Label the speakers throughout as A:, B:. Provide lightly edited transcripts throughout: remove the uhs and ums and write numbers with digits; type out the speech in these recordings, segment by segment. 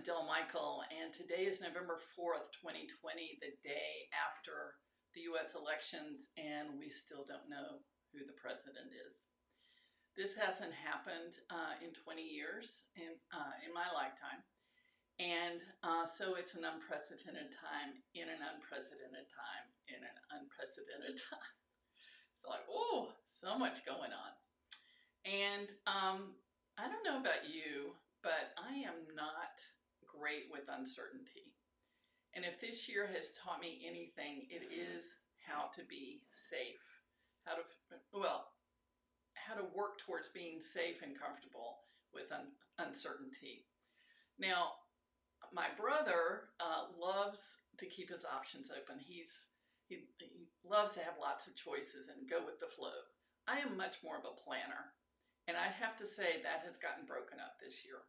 A: Del Michael, and today is November 4th, 2020, the day after the U.S. elections, and we still don't know who the president is. This hasn't happened in 20 years in my lifetime, and so it's an unprecedented time in an unprecedented time in an unprecedented time. It's like, oh, so much going on. And I don't know about you, but I am not great with uncertainty. And if this year has taught me anything, it is how to be safe, how to work towards being safe and comfortable with uncertainty. Now, my brother loves to keep his options open. He loves to have lots of choices and go with the flow. I am much more of a planner. And I have to say that has gotten broken up this year.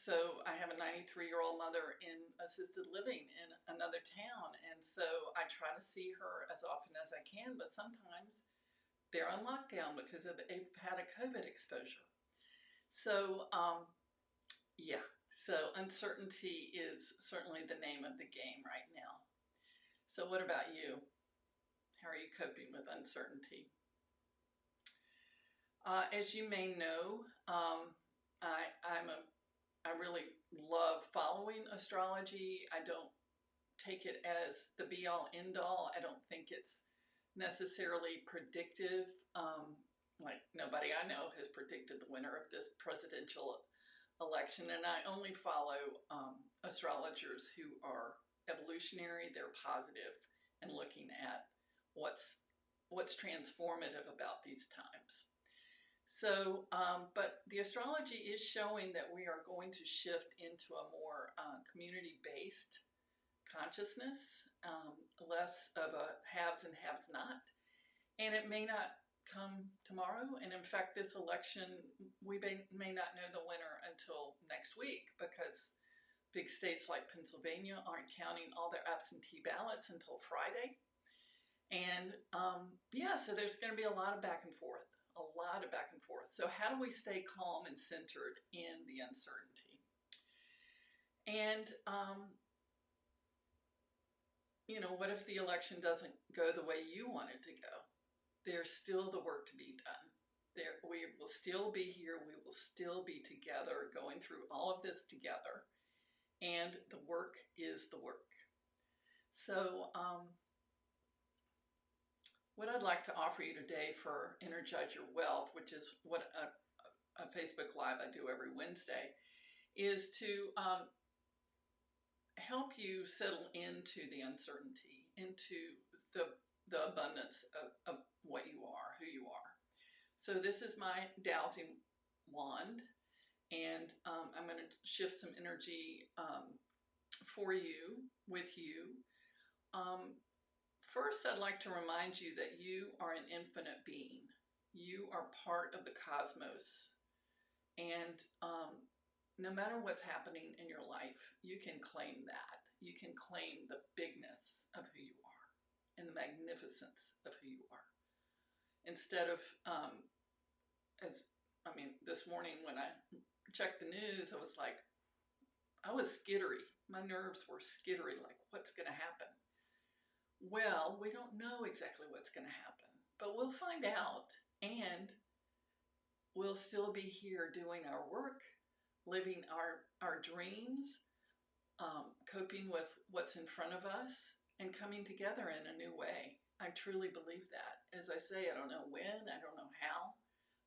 A: So I have a 93-year-old mother in assisted living in another town. And so I try to see her as often as I can, but sometimes they're on lockdown because they've had a COVID exposure. So, so uncertainty is certainly the name of the game right now. So what about you? How are you coping with uncertainty? As you may know, I really love following astrology. I don't take it as the be-all, end-all. I don't think it's necessarily predictive. Like nobody I know has predicted the winner of this presidential election, and I only follow astrologers who are evolutionary. They're positive and looking at what's transformative about these times. So, but the astrology is showing that we are going to shift into a more community-based consciousness, less of a haves and haves not. And it may not come tomorrow. And in fact, this election, we may not know the winner until next week because big states like Pennsylvania aren't counting all their absentee ballots until Friday. And so there's going to be a lot of back and forth. So how do we stay calm and centered in the uncertainty? And, what if the election doesn't go the way you want it to go? There's still the work to be done. We will still be here. We will still be together, going through all of this together. And the work is the work. So, what I'd like to offer you today for Energize Your Wealth, which is what a Facebook Live I do every Wednesday, is to help you settle into the uncertainty, into the abundance of what you are, who you are. So this is my dowsing wand, and I'm going to shift some energy for you, with you. First, I'd like to remind you that you are an infinite being. You are part of the cosmos. And no matter what's happening in your life, you can claim that. You can claim the bigness of who you are and the magnificence of who you are. Instead of, this morning when I checked the news, I was skittery. My nerves were skittery, like, what's going to happen? Well, we don't know exactly what's going to happen, but we'll find out, and we'll still be here doing our work, living our dreams, coping with what's in front of us, and coming together in a new way. I truly believe that. As I say, I don't know when, I don't know how,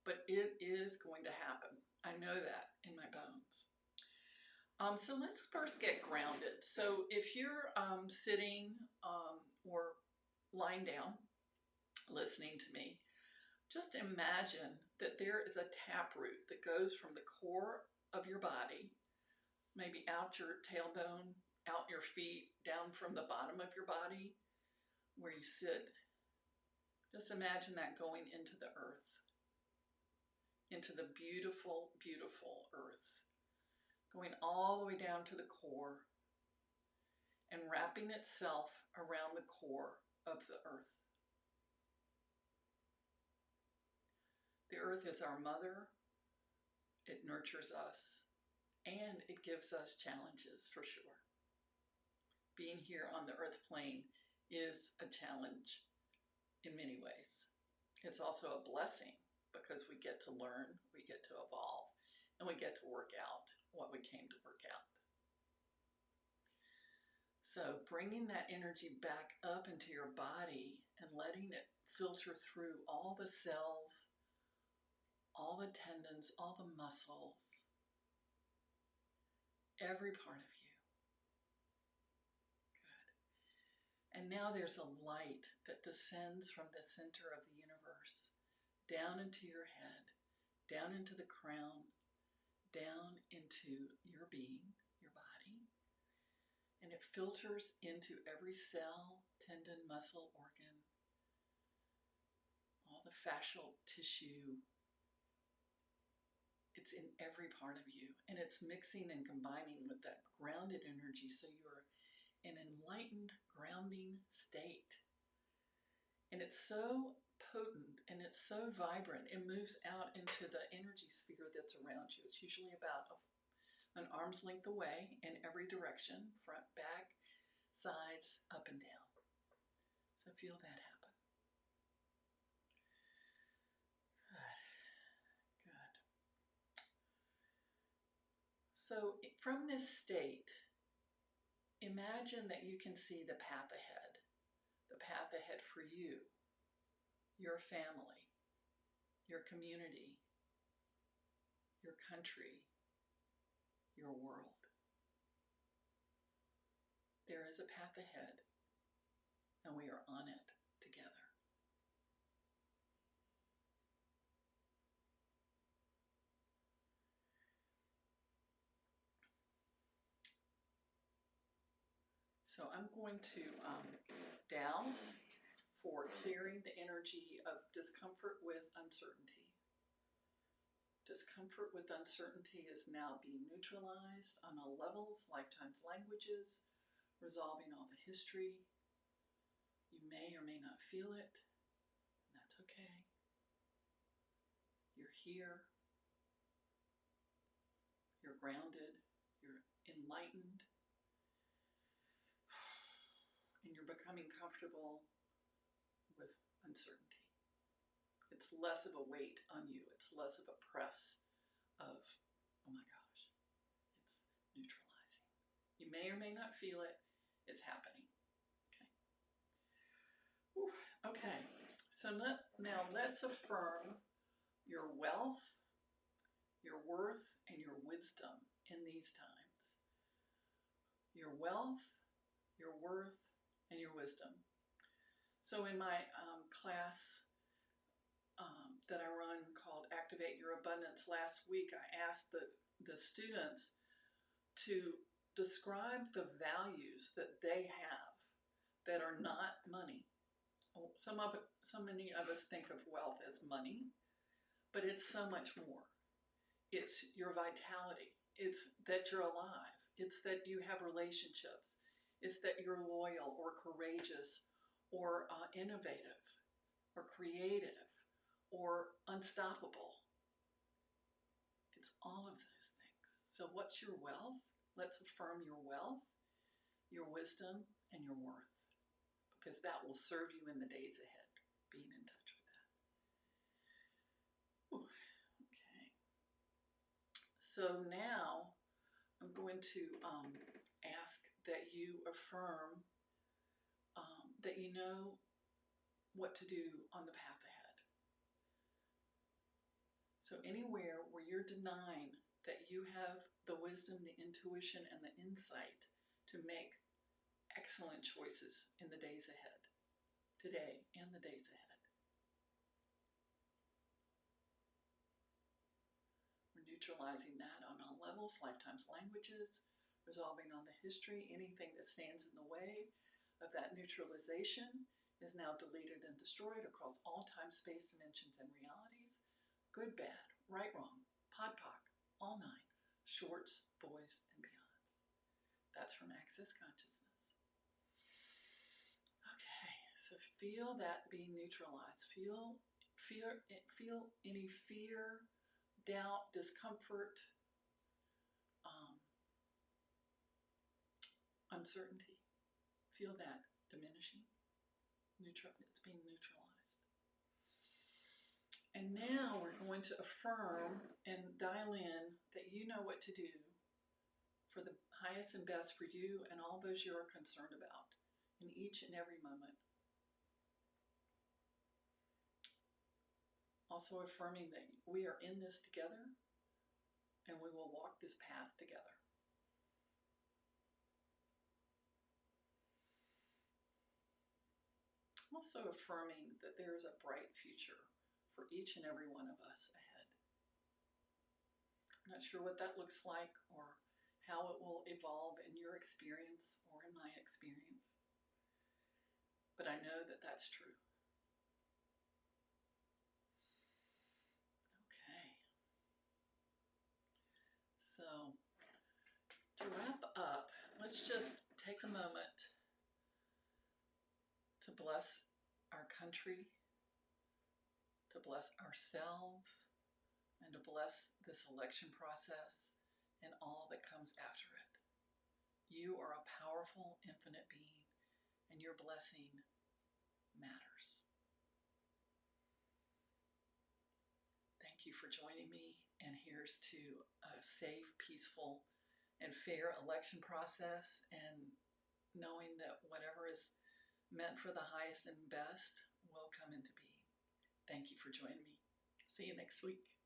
A: but it is going to happen. I know that in my bones. So let's first get grounded. So if you're sitting or lying down, listening to me, just imagine that there is a taproot that goes from the core of your body, maybe out your tailbone, out your feet, down from the bottom of your body, where you sit. Just imagine that going into the earth, into the beautiful, beautiful earth, going all the way down to the core and wrapping itself around the core of the earth. The earth is our mother. It nurtures us, and it gives us challenges for sure. Being here on the earth plane is a challenge in many ways. It's also a blessing because we get to learn, we get to evolve, and we get to work out what we came to work out. So bringing that energy back up into your body and letting it filter through all the cells, all the tendons, all the muscles, every part of you. Good. And now there's a light that descends from the center of the universe down into your head, down into the crown, down into your being, your body. And it filters into every cell, tendon, muscle, organ, all the fascial tissue. It's in every part of you, and it's mixing and combining with that grounded energy, so you're in an enlightened, grounding state. And it's so potent, and it's so vibrant, it moves out into the energy sphere that's around you. It's usually about an arm's length away in every direction, front, back, sides, up and down. So feel that happen. So from this state, imagine that you can see the path ahead for you, your family, your community, your country, your world. There is a path ahead, and we are on it together. So I'm going to douse for clearing the energy of discomfort with uncertainty. Discomfort with uncertainty is now being neutralized on all levels, lifetimes, languages, resolving all the history. You may or may not feel it, and that's okay. You're here. You're grounded. You're enlightened. And you're becoming comfortable with uncertainty. It's less of a weight on you. It's less of a press of, oh my gosh, it's neutralizing. You may or may not feel it. It's happening. Okay. Whew. Okay. So now let's affirm your wealth, your worth, and your wisdom in these times. Your wealth, your worth, and your wisdom. So in my class that I run called Activate Your Abundance, last week I asked the students to describe the values that they have that are not money. So many of us think of wealth as money, but it's so much more. It's your vitality. It's that you're alive. It's that you have relationships. It's that you're loyal or courageous or innovative or creative or unstoppable. It's all of those things. So what's your wealth? Let's affirm your wealth, your wisdom, and your worth, because that will serve you in the days ahead, being in touch with that. Ooh, okay. So now I'm going to ask that you affirm that you know what to do on the path ahead. So anywhere where you're denying that you have the wisdom, the intuition, and the insight to make excellent choices in the days ahead, today and the days ahead. We're neutralizing that on all levels, lifetimes, languages, resolving on the history. Anything that stands in the way of that neutralization is now deleted and destroyed across all time, space, dimensions, and realities. Good, bad, right, wrong, pod, poc, all nine, shorts, boys, and beyonds. That's from Access Consciousness. Okay, so feel that being neutralized. Feel any fear, doubt, discomfort, uncertainty. Feel that diminishing. It's being neutralized. And now we're going to affirm and dial in that you know what to do for the highest and best for you and all those you are concerned about in each and every moment. Also affirming that we are in this together and we will walk this path together. Also affirming that there is a bright future for each and every one of us ahead. I'm not sure what that looks like or how it will evolve in your experience or in my experience, but I know that that's true. Okay. So to wrap up, let's just take a moment to bless our country, to bless ourselves, and to bless this election process and all that comes after it. You are a powerful, infinite being, and your blessing matters. Thank you for joining me, and here's to a safe, peaceful, and fair election process, and knowing that whatever is meant for the highest and best will come into being. Thank you for joining me. See you next week.